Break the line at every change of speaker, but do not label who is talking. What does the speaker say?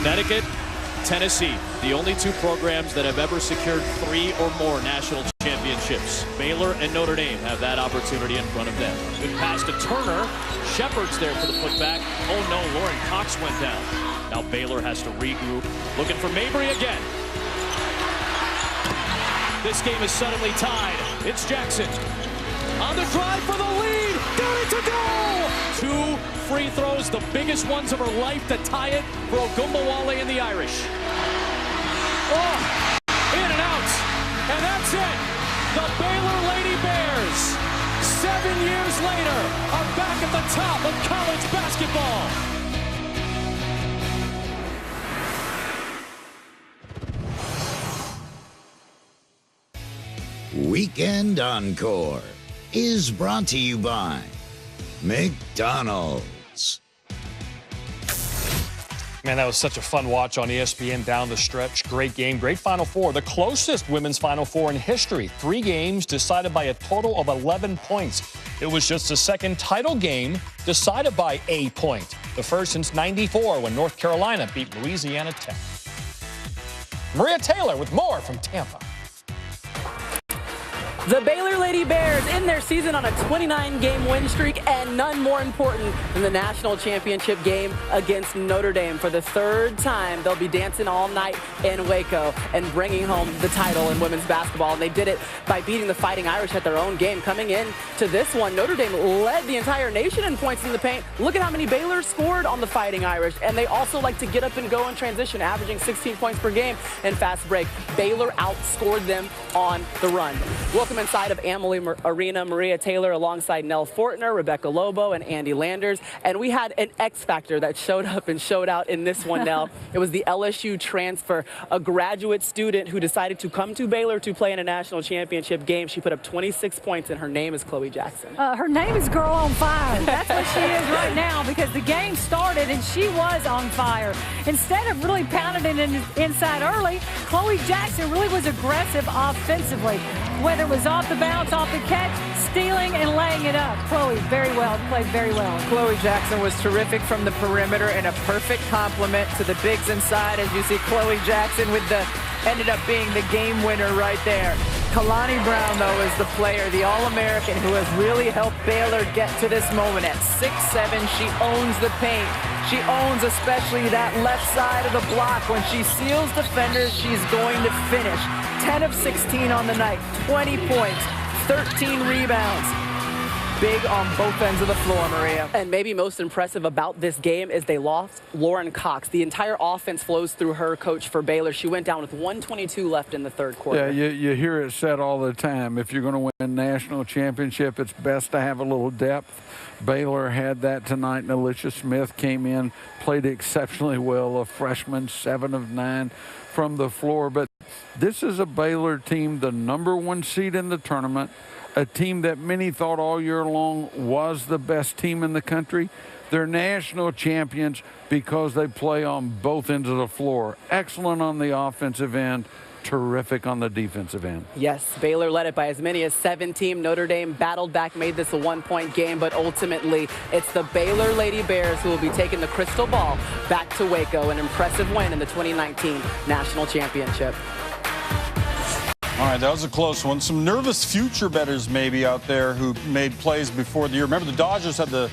Connecticut, Tennessee, the only two programs that have ever secured 3 or more national championships. Baylor and Notre Dame have that opportunity in front of them. Good pass to Turner. Shepard's there for the putback. Oh no, Lauren Cox went down. Now Baylor has to regroup. Looking for Mabry again. This game is suddenly tied. It's Jackson. On the drive for the lead. Got it to go! 2 free throws, the biggest ones of her life to tie it for Ogunbowale and the Irish. Oh, in and out. And that's it. The Baylor Lady Bears, 7 years later, are back at the top of college basketball.
Weekend Encore is brought to you by McDonald's.
Man, that was such a fun watch on ESPN down the stretch. Great game, great Final Four. The closest women's Final Four in history. 3 games decided by a total of 11 points. It was just the second title game decided by a point. The first since '94 when North Carolina beat Louisiana Tech. Maria Taylor with more from Tampa.
The Baylor Lady Bears end their season on a 29-game win streak, and none more important than the national championship game against Notre Dame. For the 3rd time, they'll be dancing all night in Waco and bringing home the title in women's basketball. And they did it by beating the Fighting Irish at their own game. Coming in to this one, Notre Dame led the entire nation in points in the paint. Look at how many Baylor scored on the Fighting Irish. And they also like to get up and go in transition, averaging 16 points per game in fast break. Baylor outscored them on the run. Welcome inside of Amalie Arena, Maria Taylor alongside Nell Fortner, Rebecca Lobo, and Andy Landers. And we had an X factor that showed up and showed out in this one, Nell. It was the LSU transfer, a graduate student who decided to come to Baylor to play in a national championship game. She put up 26 points, and her name is Chloe Jackson.
Her name is Girl on Fire. That's what she is right now, because the game started and she was on fire. Instead of really pounding it inside early, Chloe Jackson really was aggressive offensively, whether it was off the bounce, off the catch, stealing and laying it up. Chloe played very well.
Chloe Jackson was terrific from the perimeter and a perfect complement to the bigs inside. As you see, Chloe Jackson ended up being the game winner right there. Kalani Brown, though, is the player, the All-American, who has really helped Baylor get to this moment. At 6'7", she owns the paint. She owns especially that left side of the block. When she seals defenders, she's going to finish. 10 of 16 on the night, 20 points, 13 rebounds. Big on both ends of the floor, Maria.
And maybe most impressive about this game is they lost Lauren Cox. The entire offense flows through her, coach for Baylor. She went down with 1:22 left in the 3rd quarter.
Yeah, you hear it said all the time, if you're going to win a national championship, it's best to have a little depth. Baylor had that tonight, and Alicia Smith came in, played exceptionally well, a freshman, 7 of 9 from the floor. But this is a Baylor team, the #1 seed in the tournament, a team that many thought all year long was the best team in the country. They're national champions because they play on both ends of the floor. Excellent on the offensive end, terrific on the defensive end.
Yes, Baylor led it by as many as 17. Notre Dame battled back, made this a 1-point game, but ultimately it's the Baylor Lady Bears who will be taking the crystal ball back to Waco, an impressive win in the 2019 national championship.
All right, that was a close one. Some nervous future bettors maybe out there who made plays before the year. Remember, the Dodgers had the